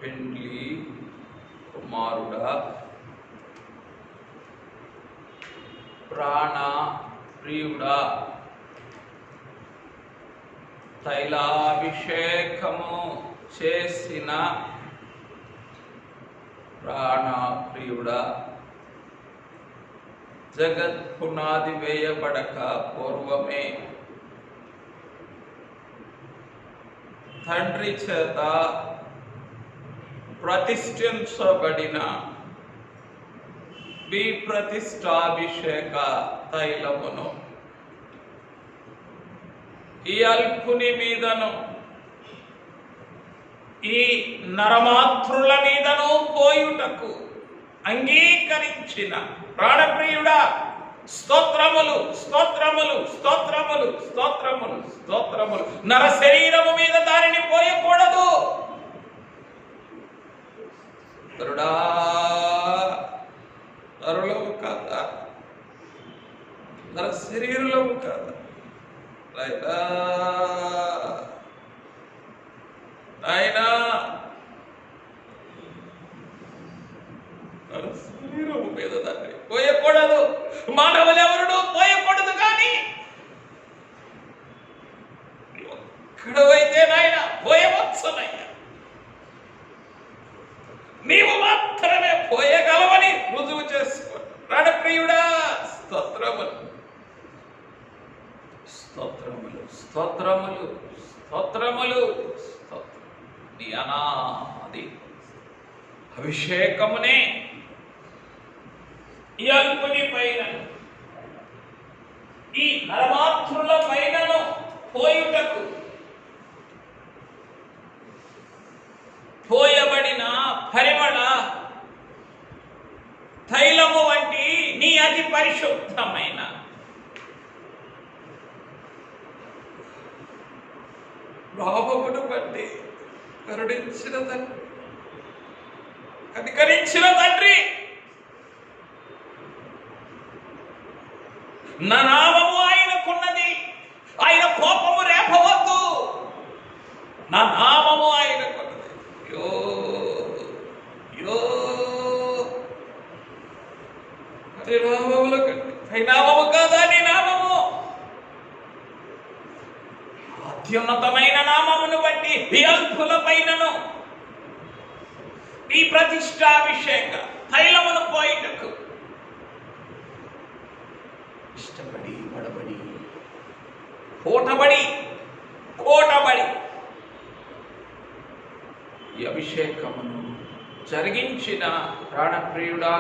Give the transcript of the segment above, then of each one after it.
పెండ్లి కుమారుడా, ప్రాణ ప్రియుడా, తైలాభిషేకము చేసిన ప్రాణ ప్రియుడా, జగత్ పునాది వేయబడక పూర్వమే తండ్రి చేత ప్రతిష్ఠించబడిన ప్రతిష్టాభిషేక తైలమును ఈ అల్పుని మీదను ఈ నరమాతృల మీదను పోయుటకు అంగీకరించిన ప్రాణప్రియుడా, స్తోత్రములు స్తోత్రములు స్తోత్రములు స్తోత్రములు స్తోత్రములు. నర శరీరము మీద దానిని పోయకూడదు. నరుడా, నరులము కాదా, నర శరీరులము కాదా, నాయనా నర శరీరము మీద దాన్ని పోయకూడదు. మానవులు ఎవరు పోయకూడదు. కానీ ఒక్కడవైతే నాయన పోయవచ్చునయ్యా, నీవు మాత్రమే పోయగలవని రుజువు చేసుకో. ప్రాణప్రియుడా, స్తోత్రములు స్తోత్రములు స్తోత్రములు స్తోత్రములు స్తోత్రం. నీ అనాది అభిషేకమునే ఈ అల్పుని పైన ఈ నరమాతృల పైనను పోయుటకు పోయబడిన పరిమళ తైలము వంటి నీ అతి పరిశుద్ధమైన భావమును బట్టి కరుణించిన తండ్రి, కనికరించిన తండ్రి, నా నామము ఆయనకున్నది, ఆయన కోపము రేపవద్దు. నా నామము ఆయనకున్నది. యో యో అది నామముల కంటే నామము కాదా నీ నామము? అత్యున్నతమైన నామమును బట్టి ఈ అల్పుల పైనను ఈ ప్రతిష్టాభిషేక తైలమును పోయిటకు ఇష్టపడి పడబడి కోటబడి ఈ అభిషేకమును జరిగించిన ప్రాణప్రియుడా,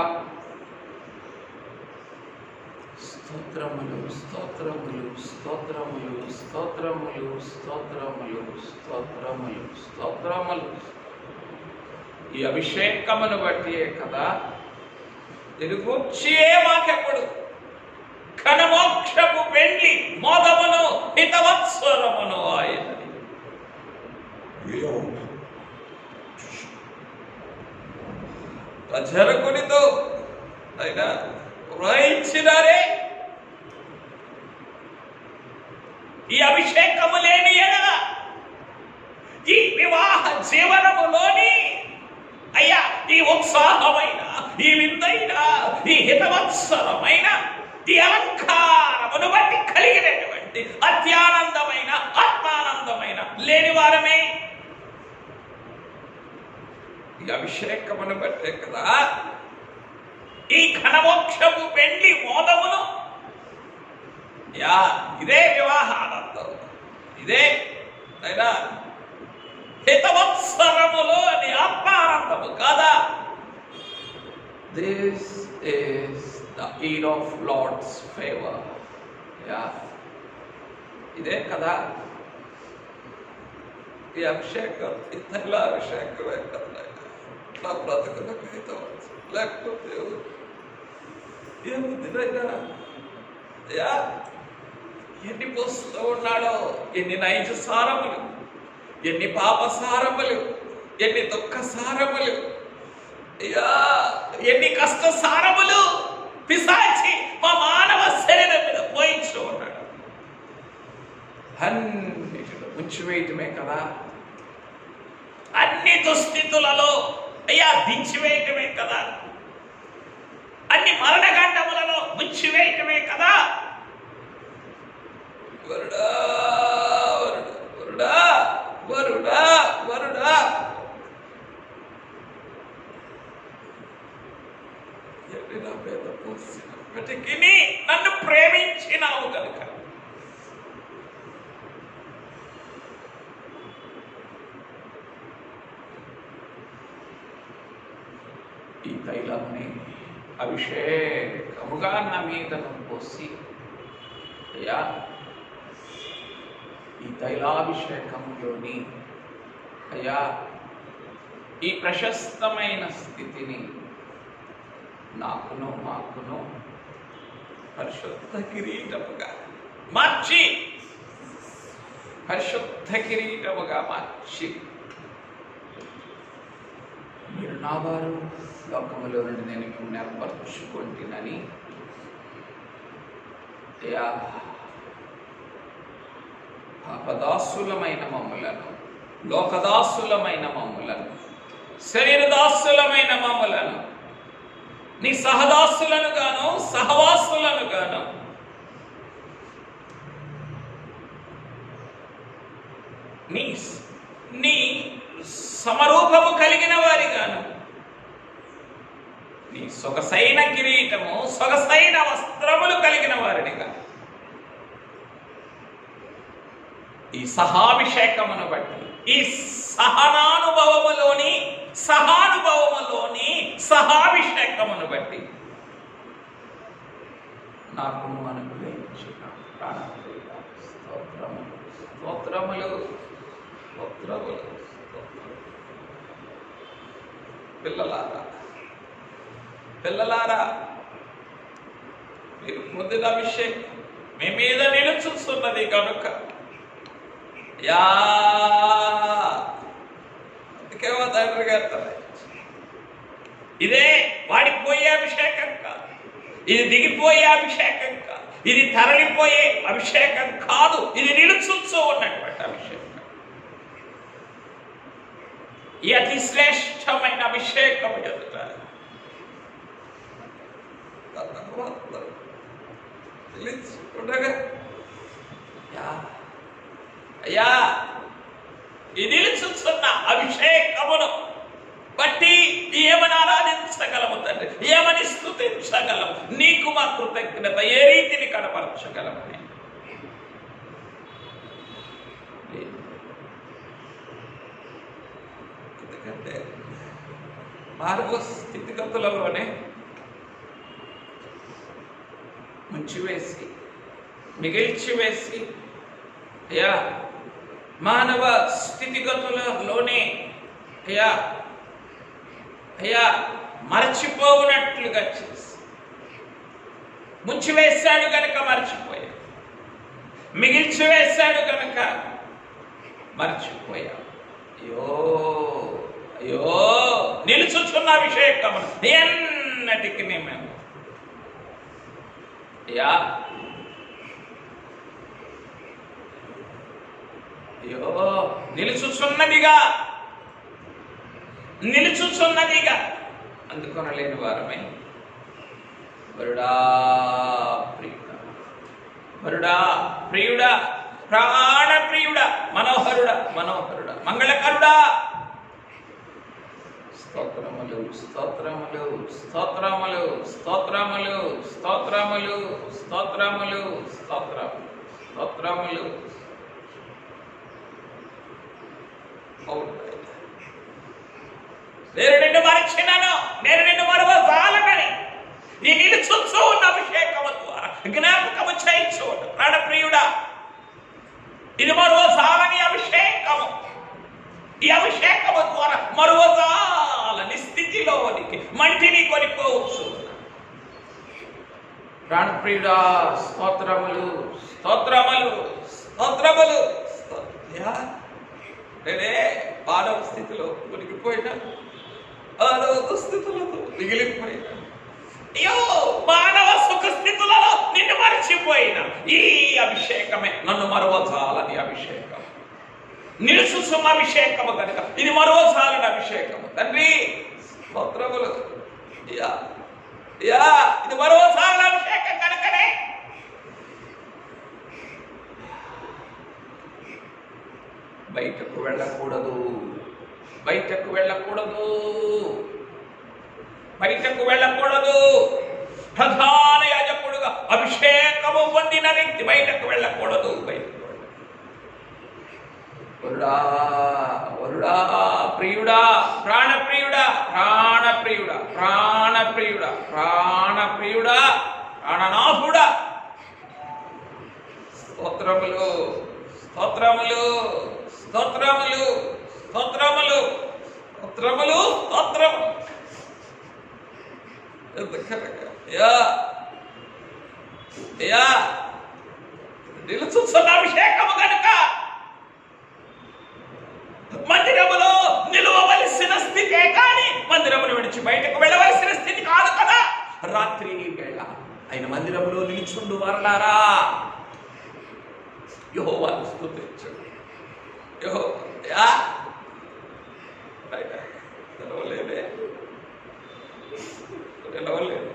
స్తోత్రములు స్తోత్రములు స్తోత్రములు స్తోత్రములు స్తోత్రములు స్తోత్రములు స్తోత్రములు. ఈ అభిషేకమును బట్టి కదా తిరుగుచ్చే మాకెప్పుడు ఘనమోక్షపు పెండ్లి మోదమును హితవత్సరమును ఆయనని ప్రజలకునితో ఆయన వ్రాయించినారే. ఈ అభిషేకము లేని ఎడల ఈ వివాహ జీవనములోని అయ్యా ఈ ఉత్సాహమైన, ఈ విందైన, ఈ హితవత్సరమైన, ఈ అలంకారమును బట్టి కలిగినటువంటి అత్యానందమైన, ఆత్మానందమైన లేని వారమే. ఈ అభిషేకమును బట్టే కదా ఈ ఘనమోక్షపు పెండ్లి మోదమును, ఇదే వివాహానందం, ఇదే అయినా హితవత్సరములు అని ఆత్మానందము కాదా? This is the year of Lord's favour. ఇదే కదా ఈ అభిషేకం, ఈ తైలాభిషేకమే కదా నా బ్రతుకులకు హితవచ్చు. లేకపోతే ఏముందినైనా ఎన్ని పోస్తూ ఉన్నాడో, ఎన్ని నైజ సారములు, ఎన్ని పాప సారములు, ఎన్ని దుఃఖ సారములు, ఎన్ని కష్ట సారములు పిశాచి మా మానవ శరీరం మీద పోయించు ఉన్నాడు. అన్నిటిలో ఉంచివేయటమే కదా, అన్ని దుస్థితులలో అయ్యా దించివేయటమే కదా, అన్ని మరణగండములలో ముంచివేయటమే కదా. వరుడా వరుడా వరుడా వరుడా నన్ను ప్రేమించినావు కనుక ఈ తైలముని అభిషేకముగా నా మీద పోసి అయ్యా ఈ తైలాభిషేకములోని అయ్యా ఈ ప్రశస్తమైన స్థితిని నాకును మాకును పరిశుద్ధ కిరీటముగా మార్చి, పరిశుద్ధ కిరీటముగా మార్చి, మీరు నా వారు లోకములో నుండి నేను మిమ్మల్ని ఏర్పరచుకుంటునని అయ్యా పాపదాసులమైన మమ్ములను, లోకదాసులమైన మమ్ములను, శరీరదాసులమైన మమ్ములను నీ సహదాసులను గాను సహవాసులను గాను నీ సమరూపము కలిగిన వారిగాను, నీ సొగసైన కిరీటము సొగసైన వస్త్రములు కలిగిన వారినిగా ఈ సహాభిషేకమును బట్టి, ఈ సహానుభవములోని సహాభిషేకమును బట్టి నాకు అనుగ్రహించిన స్తోత్రములు స్తోత్రములు స్తోత్రములు. పిల్లలారా మీరు పొందిన అభిషేకం మీ మీద నిలుచుతున్నది కనుక అందుకేమో తండ్రి గారు ఇదే వాడిపోయే అభిషేకం కాదు, ఇది దిగిపోయే అభిషేకం కాదు, ఇది తరలిపోయే అభిషేకం కాదు, ఇది నిలుచుతూ ఉన్నటువంటి అభిషేకం. ఈ అతి శ్రేష్టమైన అభిషేకం ఎదుట అయ్యా ఈ నిలుచుతున్న అభిషేకమును బట్టి ఏమని ఆరాధించగలము తండ్రి, ఏమని స్తుతించగలము, నీకు మా కృతజ్ఞత ఏ రీతిని కనపరచగలమని ఎందుకంటే మానవ స్థితిగతులలోనే ముంచివేసి మిగిల్చివేసి అయ్యా మానవ స్థితిగతులలోనే అయ్యా అయ్యా మరచిపోవునట్లుగా చేసి ముంచివేశాడు కనుక మర్చిపోయా, మిగిల్చివేశాడు కనుక మర్చిపోయా. అయ్యో అయ్యో నిలుచుచున్న అభిషేకము ఎన్నటికి మేము అయ్యా అయ్యో నిలుచుచున్నదిగా అందుకొనలేని వారమై వరుడా ప్రియుడా ప్రాణ ప్రియుడా మనోహరుడా మంగళకరుడా స్తోత్రములు స్తోత్రములు స్తోత్రములు స్తోత్రములు స్తోత్రములు స్తోత్రములు స్తోత్రములు నేను నిన్ను మరచినాను, నేను నిన్ను మరవజాలనని ఈ నిలుచుచూ ఉన్న అభిషేకము ద్వారా జ్ఞాపకము చేయించుకోండి ప్రాణప్రియుడా. ఇది మరవజాలని అభిషేకము, ఈ అభిషేకము ద్వారా మరవజాలని స్థితిలోనికి మంటిని కొనిపోవచ్చు. ప్రాణప్రియుడా స్తోత్రములు స్తోత్రములు స్తోత్రములు. నేనే మానవ స్థితిలో మునిగిపోయినా, మానవ దుస్థితులతో మిగిలిపోయినా, అయ్యో మానవ సుఖస్థితులలో నిన్ను మర్చిపోయినా ఈ అభిషేకమే నన్ను మరవజాలని అభిషేకం. నిలుచుచున్న అభిషేకము కనుక ఇది మరోసారి అభిషేకము. తండ్రి స్తోత్రములు. యా యా ఇది మరోసారి అభిషేకం కనుకనే బయటకు వెళ్ళకూడదు, బయటకు వెళ్ళకూడదు, బయటకు వెళ్ళకూడదు. ప్రధాన యాజకుడుగా అభిషేకము పొందిన వ్యక్తి బయటకు వెళ్ళకూడదు. బయటకు వరుడా వరుడా ప్రియుడా, ప్రాణప్రియుడా, ప్రాణప్రియుడా, ప్రాణప్రియుడా, ప్రాణప్రియుడా, ప్రాణనాథుడా, స్తోత్రములు స్తోత్రములు స్తోత్రములు స్తోత్రములు స్తోత్రములు స్తోత్రములు. నిలుచున్న అభిషేకము కనుక మందిరములో నిలవవలసిన స్థితే కానీ మందిరమును విడిచి బయటకు వెళ్ళవలసిన స్థితి కాదు కదా. రాత్రి వేళ ఆయన మందిరములో నిలుచుండు వారలారా యెహోవాను స్తుతించండి. యెహోవా నిలవలేదే, నిలవలేదు.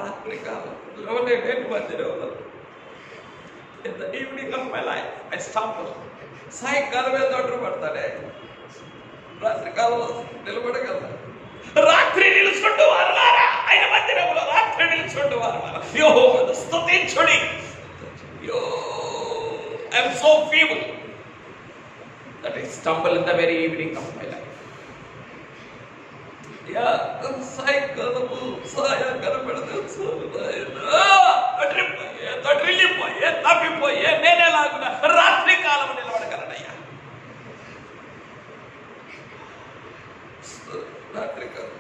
రాత్రి కాలం నిలవలేదే మందిరంలో. In the evening of my life, I stopped. సాయంకాలమే తోటలు పడతానే, రాత్రి కాలంలో నిలబడగలరా? రాత్రి నిలుచుండు వారులారా ఆయన మందిరంలో, రాత్రి నిలుచుండు వారులారా యెహోవాను స్తుతించుడి. I am so feeble that I stumble in the very evening of my life. సాయంకాలము సాయంకాలం పెడితే తొట్టిల్లిపోయే తప్పిపోయే నేనేలాగున్నా రాత్రి కాలం నిలబడగలనయ్యా. రాత్రి కాలం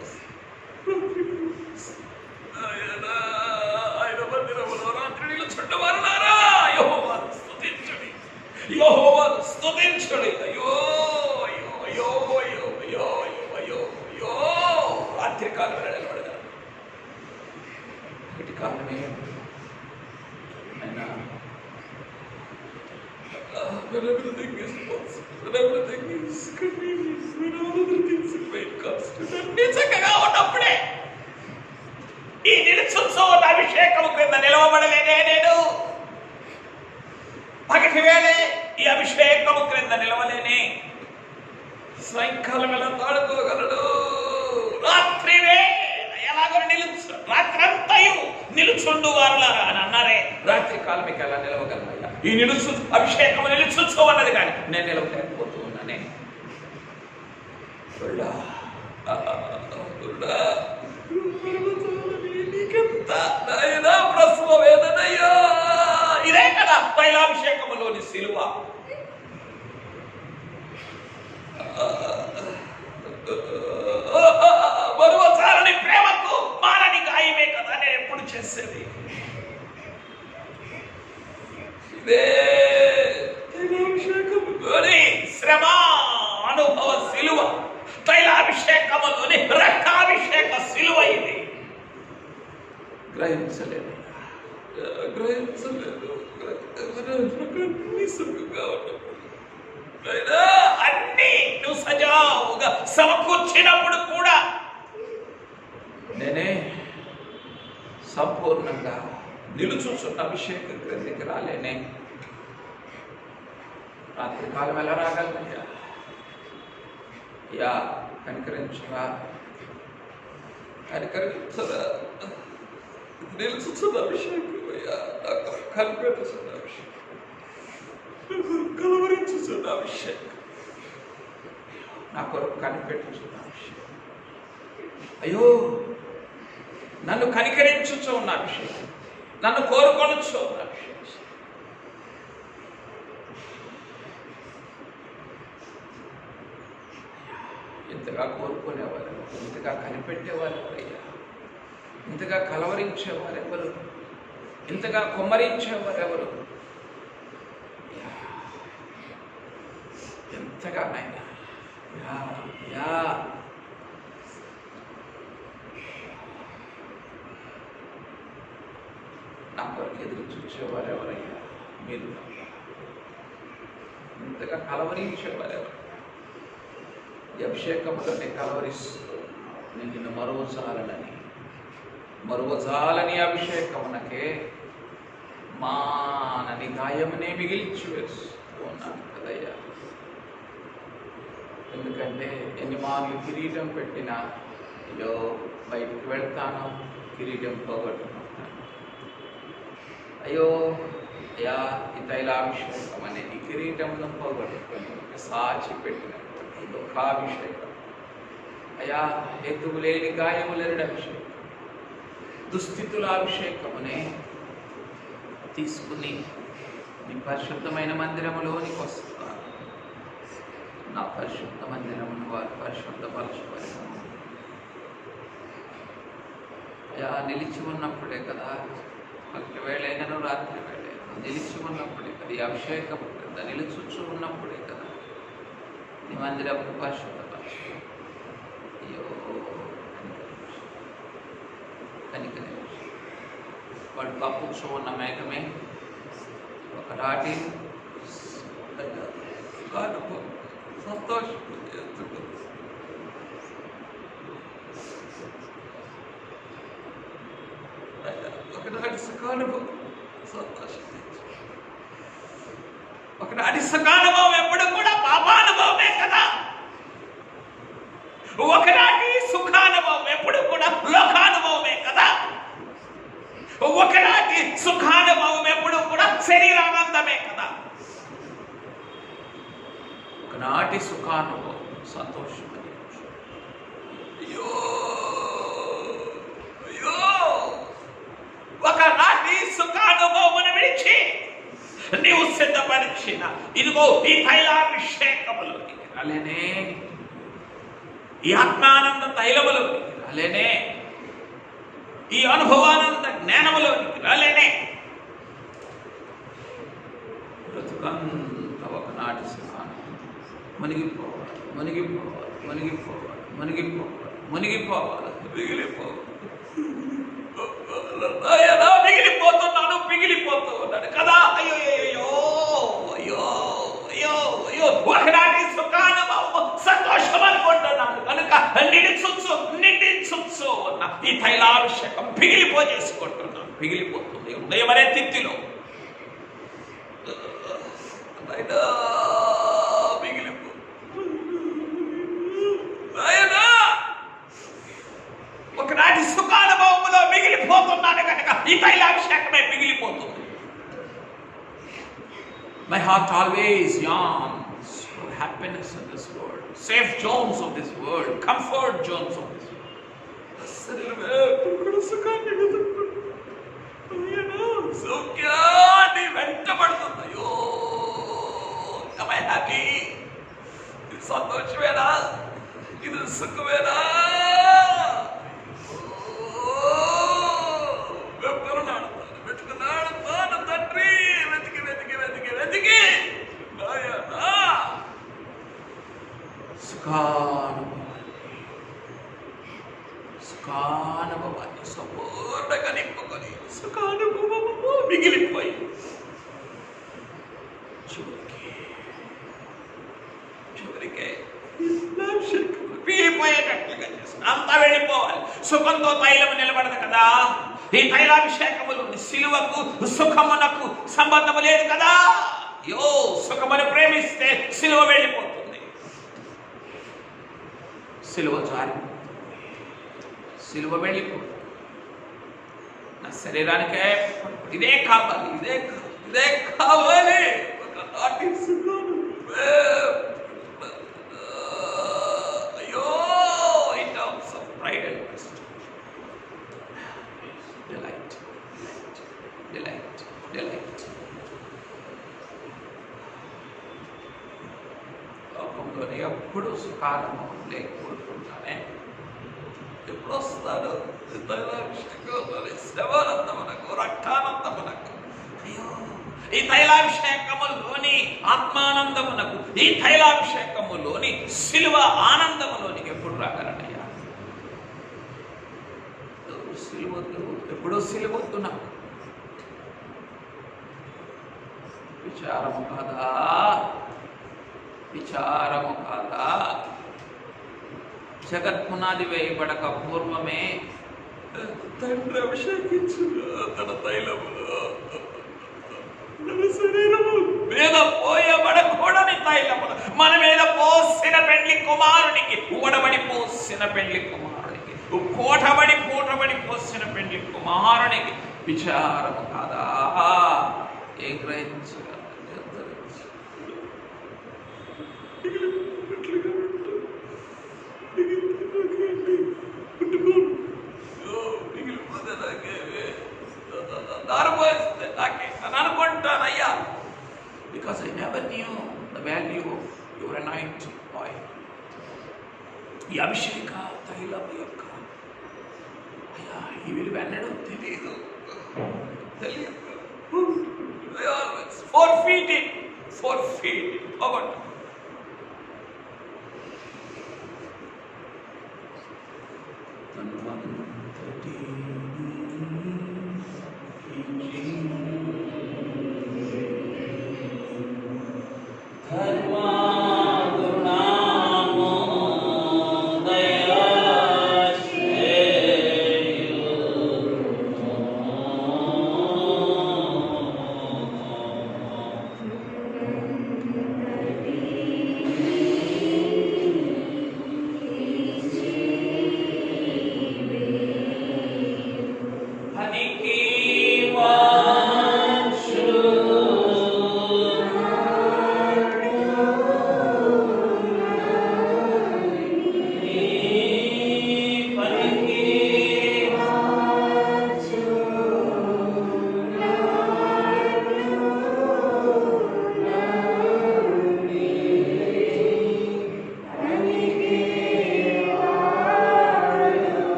ఆయన మందిరములో రాత్రి నిలుచుండు వారులారా యెహోవాను స్తుతించుడి, యెహోవాను స్తుతించుడి. అయ్యో అయ్యో అయ్యో అయ్యో అయ్యో అయ్యో అయ్యో రాత్రి కాలం నిలబడగలరు. ఒకటి కాలమే when everything is possible, when everything is convenient, when all other things are made constant. నిజంగా ఉన్నప్పుడే ఈ నిలుచున్న అభిషేకము క్రింద నిలవబడలేదే నేను. పగటి వేళ ఈ అభిషేకము క్రింద నిలవలేనే. సాయంకాలం ఎలా తాడుకోగలడు? రాత్రి వేళ ఎలాగో నిలుచు, రాత్రంతయు నిలుచుండు వారులారా అని అన్నారే. రాత్రి కాలం మీకు ఎలా నిలవగలమయ్యా? ఈ నిలుచు అభిషేకం నిలుచుచ్చు అన్నది కానీ నేను నిలవలేకపోతూ ఉన్నానే. ప్రసవ వేదనయ్యా, ఇదే కదా తైలాభిషేకములోని సిలువ. మరువసారని ప్రేమకు మానని గాయమే కదా నేను ఎప్పుడు చేసేది. ఇదే తైలాభిషేకములోని శ్రమ అనుభవ సిలువ, తైలాభిషేకములోని రక్తాభిషేక సిలువ. ఇది గ్రహించలేదు, గ్రహించలేదు. అన్ని నువ్వు సజావుగా సమకూర్చినప్పుడు కూడా నేనే సంపూర్ణంగా నిలుచున్న అభిషేకం క్రిందికి రాలేనే. రాత్రి కాలం ఎలా రాగలనయ్యా? యా కనికరించరా, కనికరించరా. నిలుచున్న అభిషేకం అయ్యా, నాకు కనిపెట్టుచున్న అభిషేకం, కలవరించుచున్న అభిషేకం, నా కొరకు కనిపెట్టుచున్న అభిషేకం. అయ్యో నన్ను కనికరించుచు ఉన్న అభిషేకం, నన్ను కోరుకొనొచ్చు ఉన్న అభిషేకం. ఇంతగా కోరుకునేవారు, ఇంతగా కనిపెట్టేవారు ఎవరయ్యా? ఇంతగా కలవరించేవారు ఎవరు? ఇంతగా కొమ్మరించేవారు ఎవరు? ఎంతగా నాయనా, యా యా నా కొరకు ఎదురు చూసేవారు ఎవరయ్యా? మీరు ఇంతగా కలవరించేవారు. ఈ అభిషేకంలోనే కలవరిస్తూ నేను నిన్ను మరువజాలని అభిషేకమునకే మానని గాయమునే మిగిల్చి వేస్తూ ఉన్నాను కదయ్యా. ఎందుకంటే ఎన్ని మార్లు కిరీటం పెట్టినా అయ్యో బయటకు వెళ్తాను, కిరీటం పోగొట్టుకుంటాను. అయ్యో అయ్యా ఈ తైలాభిషేకం అనే ఈ కిరీటంలో పోగొట్టుకొని సాచి పెట్టినటువంటి దుఃఖాభిషేకం, అయ్యా హేతువు లేని గాయములేని అభిషేకం, దుస్థితుల అభిషేకమునే తీసుకుని నీ పరిశుద్ధమైన మందిరములోనికి వస్తున్నాను. నా పరిశుద్ధ మందిరమును వారు పరిశుద్ధపరచుకొని అయ్యా నిలిచి ఉన్నప్పుడే కదా, పగటి వేళైనను రాత్రి వేళైనా నిలిచి ఉన్నప్పుడే కదా, ఈ అభిషేకం కదా నిలుచుచ్చు ఉన్నప్పుడే కదా నీ మందిరమును పరిశుద్ధపరచు. అయ్యో కనికనే వాడు కప్పుచ్చు ఉన్న మేఘమే ఒకనాటి సంతోషం ఒకనాటి సుఖానుభవం సంతోషం. ఒకనాటి సుఖానుభవం ఎప్పుడు కూడా పాపానుభవమే కదా. ఒకనాటి సుఖానుభవం ఎప్పుడు కూడా లోకానుభవమే కదా. ఒకనాటి సుఖానుభవం ఎప్పుడు కూడా శరీరానందమే కదా. ఒకనాటి సుఖానుభవం సంతోషం. అయ్యో అయ్యో ఒకనాటి సుఖానుభవం విడిచి నీవు సిద్ధపరిచిన ఇదిగో ఈ తైలాభిషేకములోకి రాలేనే, ఈ ఆత్మానంద తైలములోకి రాలేనే, ఈ అనుభవానంద జ్ఞానములోకి రాలేనే. బ్రతుకంత ఒకనాటి సుఖాను మునిగిపోవాలి, మునిగిపోవాలి, మునిగిపోవాలి, మునిగిపోవాలి, మునిగిపోవాలి, మిగిలిపోవాలి. మిగిలిపోతున్నాను, మిగిలిపోతూ ఉన్నాడు కదా. అయ్యో అయ్యో అయ్యో అయ్యో అయ్యో ఒకనాటి సుఖానుభవం సంతోషం అనుకుంటున్నాను కనుక నిండించు ఉన్న ఈ తైలాభిషేకం పిగిలిపోజేసుకుంటున్నాను. పిగిలిపోతుంది ఉదయం అనే తిత్తిలో ఒకనాటి సుఖానుభవంలో మిగిలిపోతున్నాను కనుక ఈ తైలాభిషేకమే మిగిలిపోతుంది. My heart always yearns for happiness in this world, safe zones of this world, comfort zones of this world. సౌఖ్యాన్ని వెంటబడుతుందయ్యో. Am I happy? ఇది సంతోషమేనా? ఇది సుఖమేనా? వెతుకున్నాడు తండ్రి, వెతికి వెతికి వెతికి వెతికి సుఖానుభవాన్ని సంపూర్ణంగా నింపుకొని సుఖానుభవము మిగిలిపోయి చివరికి మిగిలిపోయేటట్లుగా చేస్తుంది. అంతా వెళ్ళిపోవాలి. సుఖంతో తైలము నిలబడదు కదా. ఈ తైలాభిషేకములు సిలువకు సుఖమునకు సంబంధము లేదు కదా. యో సుఖమును ప్రేమిస్తే సిలువ వెళ్ళిపోతుంది, సిలువ జారిపోతుంది, సిలువ వెళ్ళిపోతుంది. నా శరీరానికే ఇదే కావాలి, ఇదే ఇదే కావాలి. ఒకనాటి సుఖము అయ్యో in terms of pride and prestige. Delight. లోకంలోనే ఎప్పుడు సుఖానుభవం లేకపోతున్నానే. ఎప్పుడు వస్తాడు శ్రవానందమునకు, రక్తానందమునకు. అయ్యో ఈ తైలాభిషేకములోని ఆత్మానందమునకు, ఈ తైలాభిషేకములోని సిలువ ఆనందములోనికి ఎప్పుడు రాగలనయ్యా? సిలువద్దు, ఎప్పుడూ సిలువద్దు నాకు. విచారము కాదా? విచారము కాదా? జగత్పునాది వేయబడక పూర్వమే తండ్రి అభిషేకించు తన తైలములో శరీరము మీద పోయబడకూడని తైలములు మన మీద పోసిన పెండ్లి కుమారునికి, ఊడబడి పోసిన పెండ్లి కుమారునికి, కోటబడి పోసిన పెండ్లి కుమారునికి విచారము కాదా? ఏం గ్రహించగలరు? అనుకుంటానయ్యా, because I never knew the value of your anointing oil. ఈ అభిషేక తైలం యొక్క అయ్యా ఈ విలువ ఎన్నడూ తెలియదు. 4 feet అవ్వండి.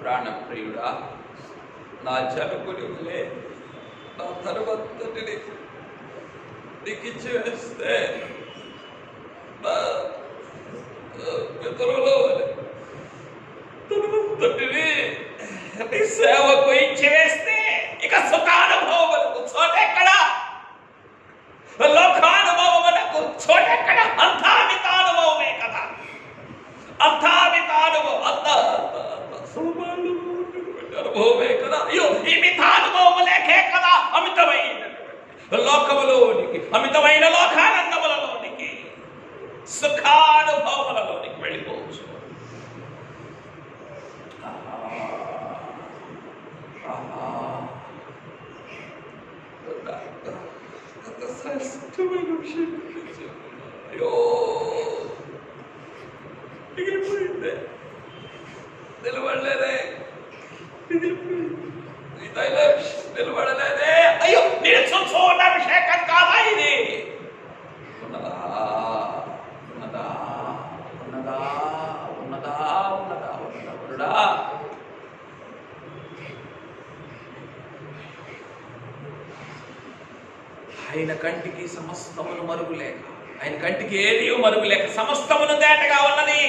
ప్రాణప్రియుడా, నా జనకుని వలె నా తరువంతటిని నీకిచ్చి వేస్తే నా పితరుల వలె తరువంతటిని నీ సేవకు ఇచ్చి వేస్తే ఇక సుఖానుభవములకు చోటెక్కడ? లోకానుభవములకు చోటెక్కడ? అంతా మితానుభవమే కదా. అంతా మితానుభవం, అంతా అనుభవమే కదా. అయ్యో ఈ మితానుభవం లేకే కదా అమితమైన లోకములోనికి, అమితమైన లోకానందములలోనికి, సుఖానుభవములలోనికి వెళ్ళిపోవచ్చు. శ్రేష్టమైన విషయం అయ్యో మిగిలిపోయిందే, నిలబడలేదే, నిలబడలేదే. అయ్యో నేను చూన్న అభిషేకం కాదా ఇది? ఉన్నదా ఉన్నదా ఉన్నదా ఉన్నదా ఉన్నదా ఉన్నదా? ఆయన కంటికి సమస్తమును మరుగులేక, ఆయన కంటికి ఏది మరుగులేక సమస్తమును తేటగా ఉన్నది.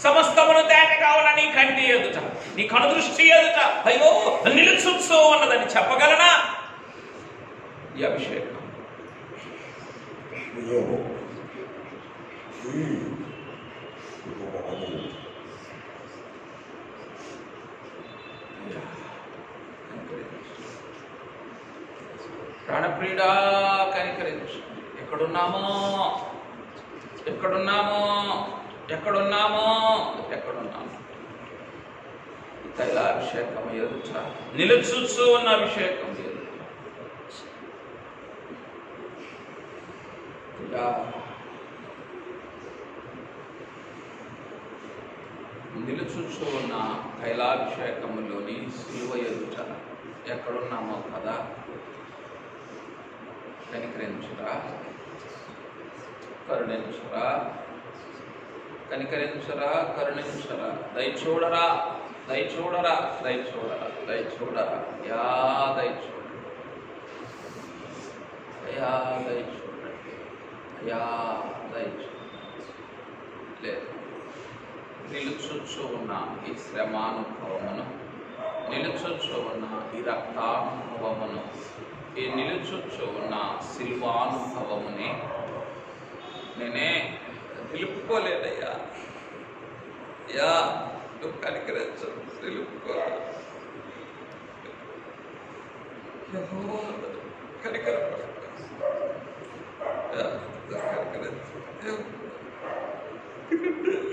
సమస్తమును తేటగా ఉన్న నీ కంటి ఎదుట, నీ కనుదృష్టి ఎదుట అయ్యో నిలుచుచ్చు అన్నదని చెప్పగలనా? ఈ అభిషేకం ప్రాణప్రియుడా కనికరించు. ఎక్కడున్నామో ఎక్కడున్నామో ఎక్కడున్నామో ఎక్కడున్నామో తైలాభిషేకం ఎదుట, నిలుచుచ్చు ఉన్న అభిషేకం ఎదుట యా నిలుచుచు ఉన్న తైలాభిషేకములోని సిలువ ఎదుట ఎక్కడున్నామో కదా, కనికరించురా, కరుణించురా, కనికరించురా, కరుణించురా, దయచూడరా, దయచూడరా, దయచూడరా, దయచూడరా, యా దయచూడండి, అయ్యా దయచూడండి, అయ్యా దయచూడండి. లేదు, నిలుచుచు ఉన్న ఈ శ్రమానుభవమును, నిలుచుచు ఉన్న ఈ రక్తానుభవమును, ఈ నిలుచుచు ఉన్న శిల్వానుభవముని నేనే నిలుపుకోలేదయ్యా. యా నువ్వు కనికరించు, నిలుపుకోలే, కనికరించు,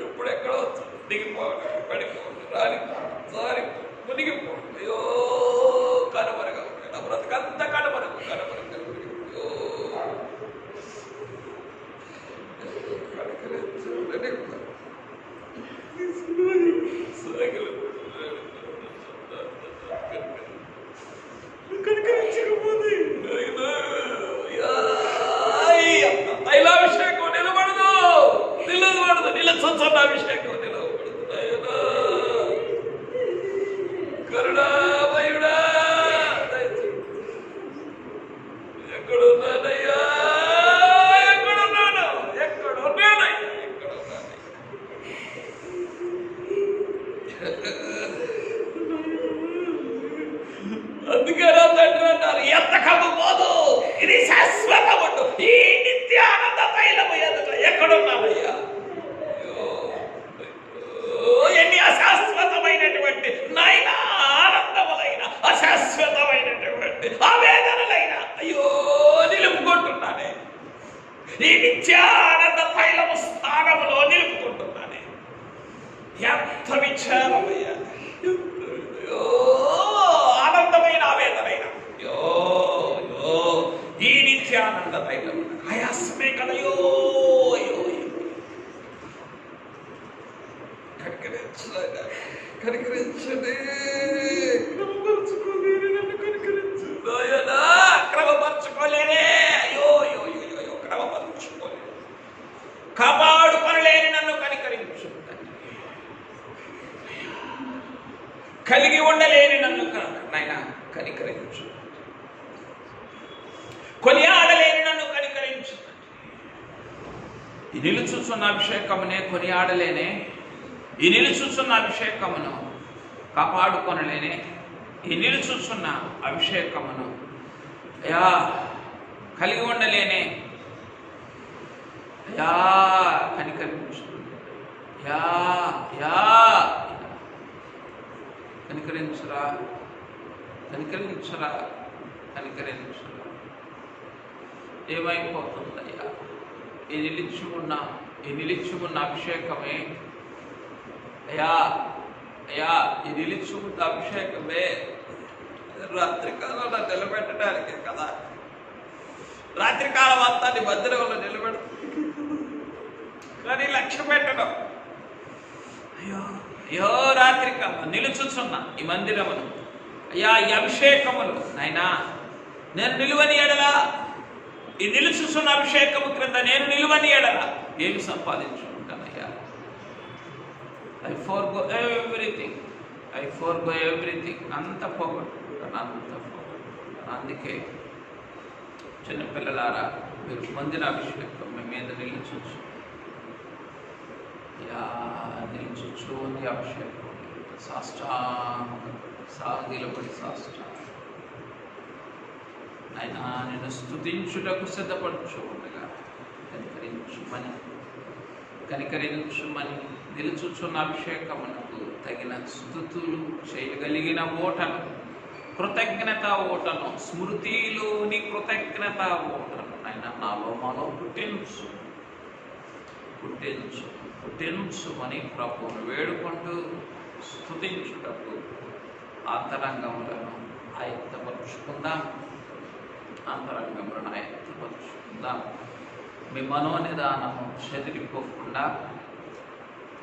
ఎప్పుడెక్కడో దిగిపోవాలి, పడిపోవాలి, రాలిపోవాలి, సారి మునిగిపోవాలి. అయ్యో కనుమరుగా నా బ్రతకంతా కనుమరుగు, కనుమరుగు, అయ్యో తైలాభిషేకం నిలబడదు, నిలబడదు, నిలచొచ్చున్న అభిషేకం నిలబడదు. కరుణామయుడా ఎక్కడున్నానయ్యా, ఎక్కడున్నాను, ఎక్కడున్నానయ్యా, ఎక్కడున్నాను. అందుకే నా తండ్రి అన్నారు, ఎంత కమ్ముకోదు, ఇది శాశ్వతముండు, ఈ నిత్య ఆనంద తైలము ఎదుట ఎక్కడున్నానయ్యా. ఎన్ని అశాశ్వతమైనటువంటి నైనా ఆనందములైన, అశాశ్వతమైనటువంటి ఆవేదనలైన అయ్యో నిలుపుకుంటున్నానే, ఈ నిత్య ఆనంద తైలము స్థానములో నిలుపుకుంటున్నానే. ఎంత విచారమయ్యా, ఆనందమైన ఆవేదనైన ఈ నిత్యానంద తైలం ఆయాసమే కదయో. కనికరించండి, క్రమపరచుకోలేనే, అయ్యో అయ్యో క్రమపరచుకోలే, కాపాడుకొనలేని నన్ను కనికరించు, కలిగి ఉండలేని నన్ను నాయన కనికరించు, కొనియాడలేని నన్ను కనికరించు. ఈ నిలుచుచున్న అభిషేకమునే కొనియాడలేనే, ఈ నిలుచుచున్న అభిషేకమును కాపాడుకొనలేనే, ఈ నిలుచుచున్న అభిషేకమును అయ్యా కలిగి ఉండలేనే, అయ్యా కనికరించు, యా యా కనికరించురా, కనికరించురా, కనికరించురా. ఏమైపోతుందయ్యా ఈ నిలిచి ఉన్న అభిషేకమే, అయ్యా అయ్యా ఈ నిలిచి ఉన్న అభిషేకమే రాత్రికాలంలో నిలబెట్టడానికి కదా, రాత్రికాలం అంతా నీ మందిరంలో నిలబెడుతుంది కానీ లక్ష్య పెట్టడం. అయ్యో రాత్రికాలం నిలుచుచున్న ఈ మందిరమును, అయ్యా ఈ అభిషేకములు నాయనా నేను నిలువని ఎడలా, ఈ నిలుచుచున్న అభిషేకము క్రింద నేను నిలువని ఎడలా ఏమి సంపాదించుకుంటానయ్యా. I forgo everything, I forgo everything, అంత పోగొట్టుకుంటాను, అంత పోగొట్టుకుంటాను. అందుకే చిన్నపిల్లలారా మీరు పొందిన అభిషేకం మీ మీద నిలుచుచ్చు, నిలుచుచ్చు ఉంది అభిషేకం. సాగిలపడి ఆయన నిన్ను స్తుతించుటకు సిద్ధపడుచు ఉండగా కనికరించుమని నిలుచుచున్న అభిషేకమునకు తగిన స్తుతులు చేయగలిగిన ఓటను, కృతజ్ఞత ఓటను, స్మృతిలోని కృతజ్ఞత ఓటను ఆయన నాలో మాలో పుట్టించు పుట్టించు పుట్టించుమని ప్రభువును వేడుకుంటూ స్తుతించుటకు అంతరంగములను ఆయత్తపరుచుకుందాం, అంతరంగములను ఆయత్తపరుచుకుందాం. మీ మనోనిదానము చెదిరిపోకుండా,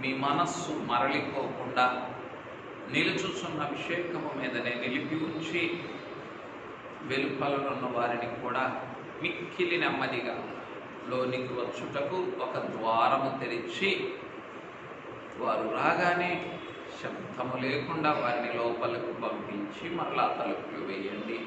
మీ మనస్సు మరలిపోకుండా నిలుచుచున్న అభిషేకము మీదనే నిలిపి ఉంచి, వెలుపలనున్న వారిని కూడా మిక్కిలి నెమ్మదిగా లోనికి వచ్చుటకు ఒక ద్వారము తెరిచి, వారు రాగానే శబ్దము లేకుండా వారిని లోపలకు పంపించి మరలా తలుపులు వేయండి.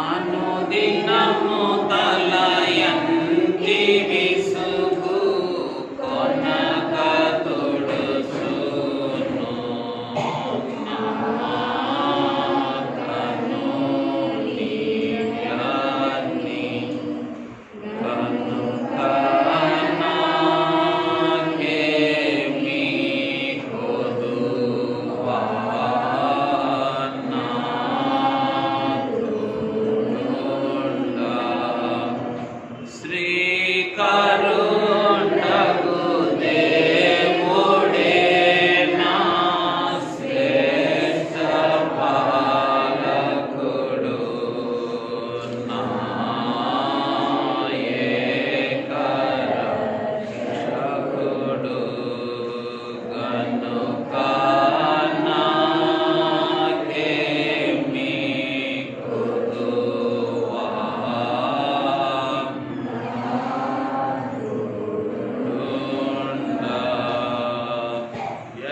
అనుదినము తలయంతి విసుగు కొనక తొడుచును నా కనులని కనుక నాకేమి కొదువా శ్రీకరుణగు దేవుడే నా శ్రేష్ఠ పాలకుడు, నా ఏక రక్షకుడు, గనుక నాకేమి కొదువా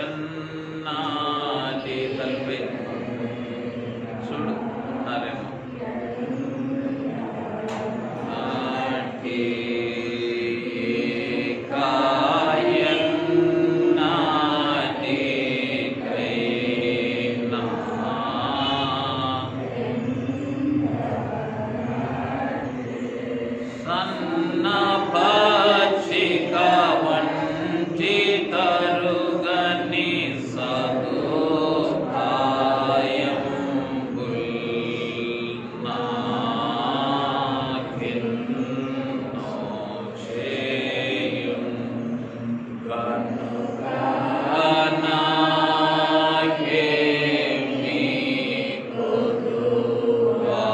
ఎన్నాటి తల్పే చూడు ఉన్నారేమో నాటి కాయన్నాటి కైనా సన్నపచ్చిక వంటి తరుగని సదుపాయంబుల్ నాకెన్నో చేయున్ కనుక నాకేమి కొదువా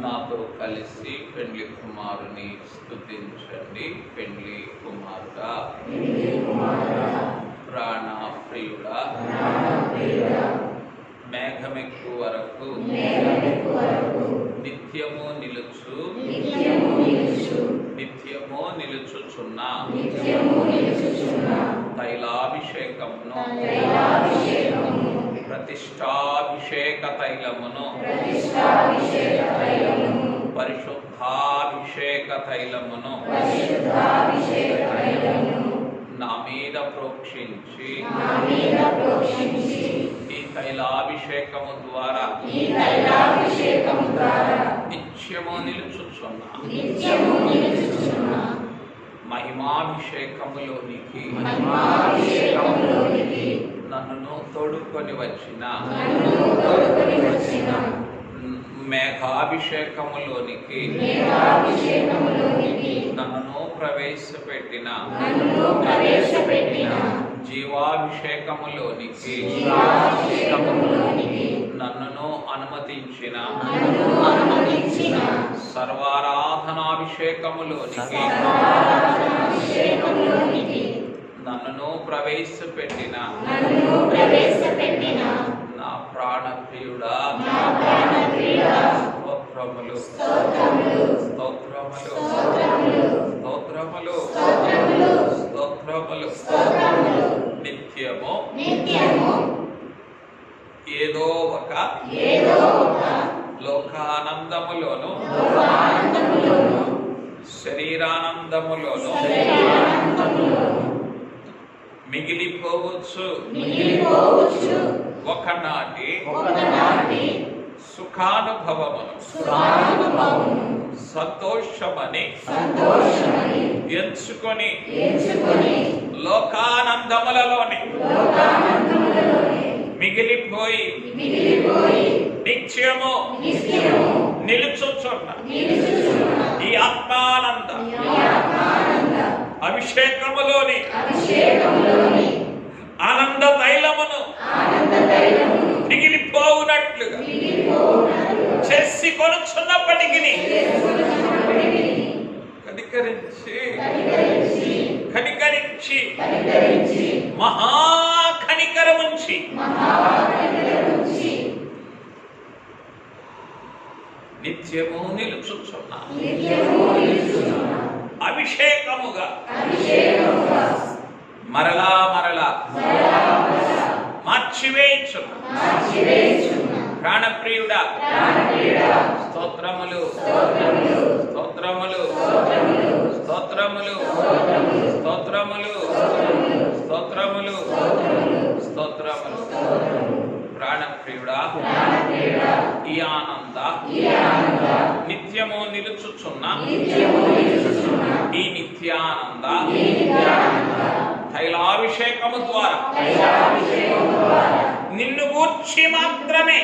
నాతో కలిసి పెండ్లి కుమారుని స్తుతించండి. పెండ్లి కుమారుడా, ప్రాణ ప్రియుడా, మేఘమెక్కు వరకు నిత్యము నిలుచుచున్న తైలాభిషేకమును, ప్రతిష్టాభిషేక తైలమును, పరిశుద్ధాభిషేక తైలమును నా మీద ప్రోక్షించి, ఈ తైలాభిషేకము ద్వారా నిత్యము నిలుచుచున్న మహిమాభిషేకములోనికి నన్ను తోడుకొని వచ్చిన మేఘాభిషేకములోనికి నన్ను ప్రవేశపెట్టిన జీవాభిషేకములోనికి నన్ను అనుమతించిన సర్వారాధనాభిషేకములోనికి నన్ను ప్రవేశపెట్టిన నా ప్రాణప్రియుడా, స్తోత్రములు స్తోత్రములు స్తోత్రములు స్తోత్రములు. నిత్యము ఏదో ఒక లోకానందములోను శరీరానందములోను మిగిలిపోవచ్చు ఒకనాటి సుఖానుభవమును సంతోషమని ఎంచుకొని లోకానందములలోని మిగిలిపోయి నిత్యము నిలుచుచున్న ఈ ఆత్మానంద అభిషేకములోని ఆనంద తైలమును మిగిలిపోవునట్లుగా చేసి కొనుచున్నప్పటికీ కనికరించి మహాకనికరముంచి నిత్యము నిలుచుచున్న అభిషేకముగా మరలా మార్చివేయచ్చు ప్రాణప్రియుడా స్తోత్రములు స్తోత్రములు స్తోత్రములు స్తోత్రములు స్తోత్రములు స్తోత్రములు ప్రాణప్రియుడా ఈ ఆనంద నిత్యము నిలుచుచున్న ఈ నిత్యానంద తైలాభిషేకము ద్వారా నిన్ను గూర్చి మాత్రమే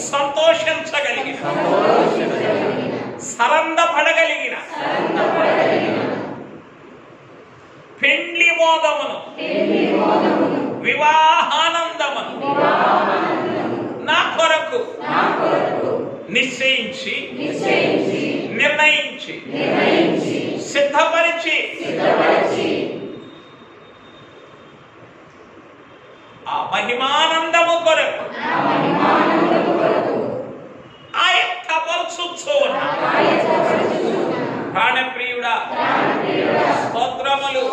సంతోషించగలిగిన సరందపడగలిగిన పెండ్లి మోదమును వివాహానందమును నా కొరకు నిశ్చయించి నిర్ణయించి సిద్ధపరిచి ఆ మహిమానందము కొరకు ఆయత్తపరచుచున్న ప్రాణప్రియుడా స్తోత్రములు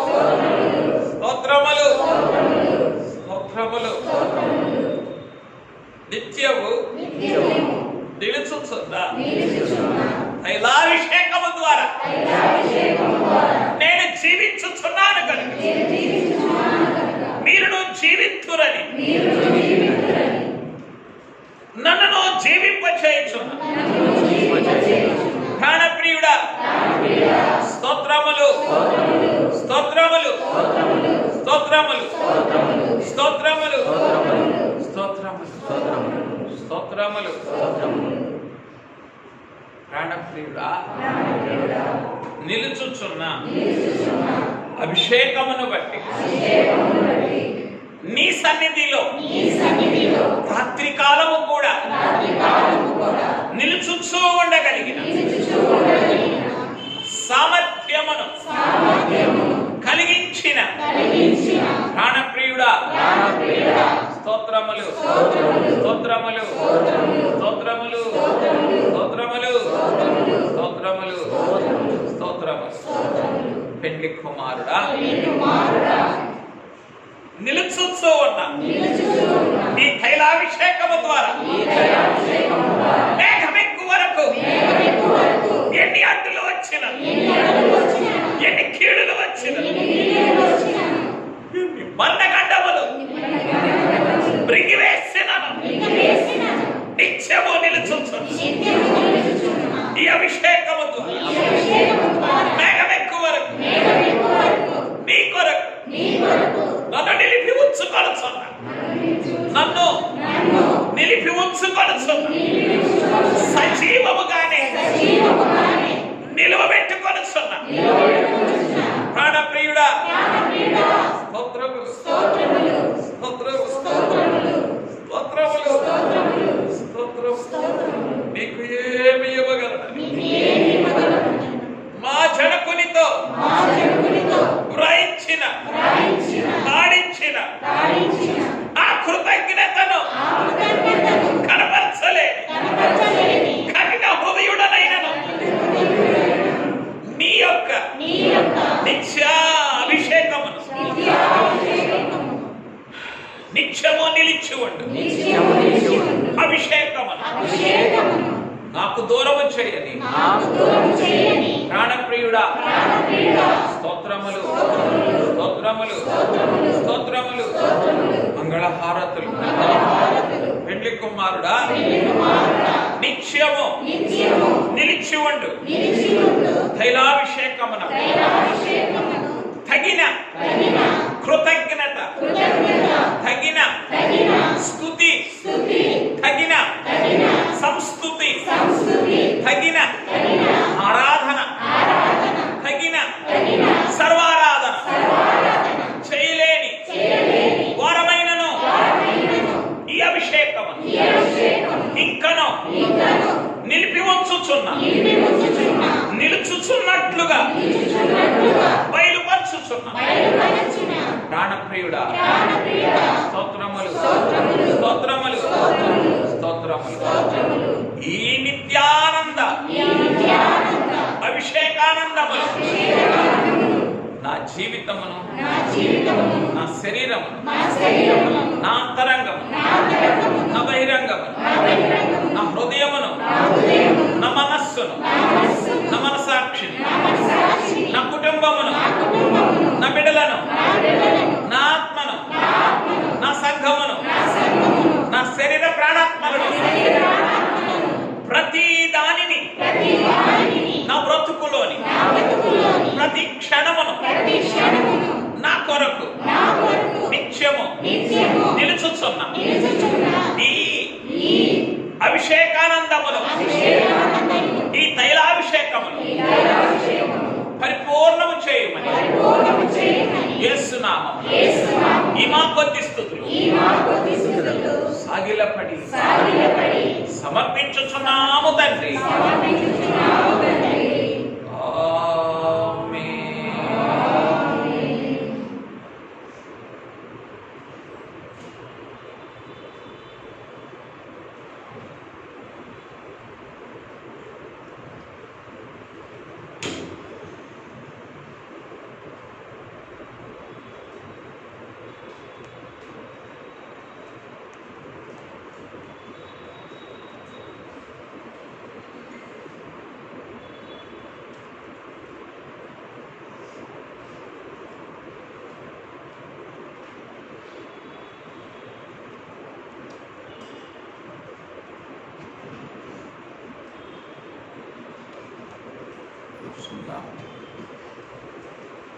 స్తోత్రములు స్తోత్రములు నిత్యము నిలుచుచున్న తైలాభిషేకము ద్వారా నేను జీవించుచున్నాను కనుక మీరు జీవింతురని నన్ను జీవింపచేయుచున్న ప్రాణప్రియుడా స్తోత్రములు స్తోత్రములు స్తోత్రములు స్తోత్రములు స్తోత్రములు స్తోత్రములు ప్రాణప్రియుడా నిలుచుచున్న అభిషేకమును బట్టి నీ సన్నిధిలో రాత్రి కాలము కూడా నిలుచుచూ ఉండగలిగిన సామర్థ్యమును కలిగించిన ప్రాణప్రియుడా స్తోత్రములు స్తోత్రములు స్తోత్రములు స్తోత్రములు స్తోత్రములు స్తోత్రములు పెండ్లి కుమారుడా నిలుచుచూ ఉన్న ఈ తైలాభిషేకము ద్వారా మేఘమెక్కు వరకు ఎన్ని అడ్డులు వచ్చిన ఎన్ని కీడులు వచ్చిన ఎన్ని మరణగండములు మృంగివేసినను నిత్యము నిలుచుచున్న ఈ అభిషేకము ద్వారా మేఘమెక్కు వరకు నీ కొరకు నన్ను నిలిపి ఉంచుకొనుచున్న నన్ను నిలిపి ఉంచుకొనుచున్న సజీవముగానే నిలువబెట్టుకొనుచున్న ప్రాణప్రియుడా స్తోత్రములు స్తోత్రములు స్తోత్రములు స్తోత్రములు నీకు ఏమి ఇవ్వగలనని మా జనకునితో వ్రాయించిన పాడించిన ఆ కృతజ్ఞతను కనపరచలేని కఠిన హృదయుడనైనను నీ యొక్క నిత్యాభిషేకమును నిత్యము నిలిచి ఉండు అభిషేకమును నాకు దూరము చేయని ప్రాణప్రియుడా స్తోత్రములు స్తోత్రములు స్తోత్రములు మంగళహారతులు పెండ్లి కుమారుడా నిత్యము నిలిచి ఉండు తైలాభిషేకమును తగిన కృతజ్ఞత తగిన స్తుతి తగిన సంస్తుతి తగిన ఆరాధన తగిన సర్వారాధన చేయలేని ఘోరమైనను ఈ అభిషేకమును ఇంకను నిలిపి ఉంచుచున్న నిలుచుచున్నట్లుగా బయలుపరచుచున్న ప్రాణప్రియుడా స్తోత్రములు స్తోత్రములు స్తోత్రములు ఈ నిత్యానంద అభిషేకానందములు నా జీవితమును నా శరీరమును నా అంతరంగము నా బహిరంగము నా హృదయమును నా మనస్సును నా మనసాక్షిని నా కుటుంబమును నా బిడ్డలను నా ఆత్మను నా సంఘమును నా శరీర ప్రాణాత్మలను ప్రతి దానిని నా బ్రతుకులోని ప్రతి క్షణమును నా కొరకు నిత్యము నిలుచుచున్న ఈ అభిషేకానందములు ఈ తైలాభిషేకములు పరిపూర్ణము చేయమని యేసునామము ఈ మా కొద్ది స్థుతులు సాగిలపడి సమర్పించుచున్నాము తండ్రి. Sudah.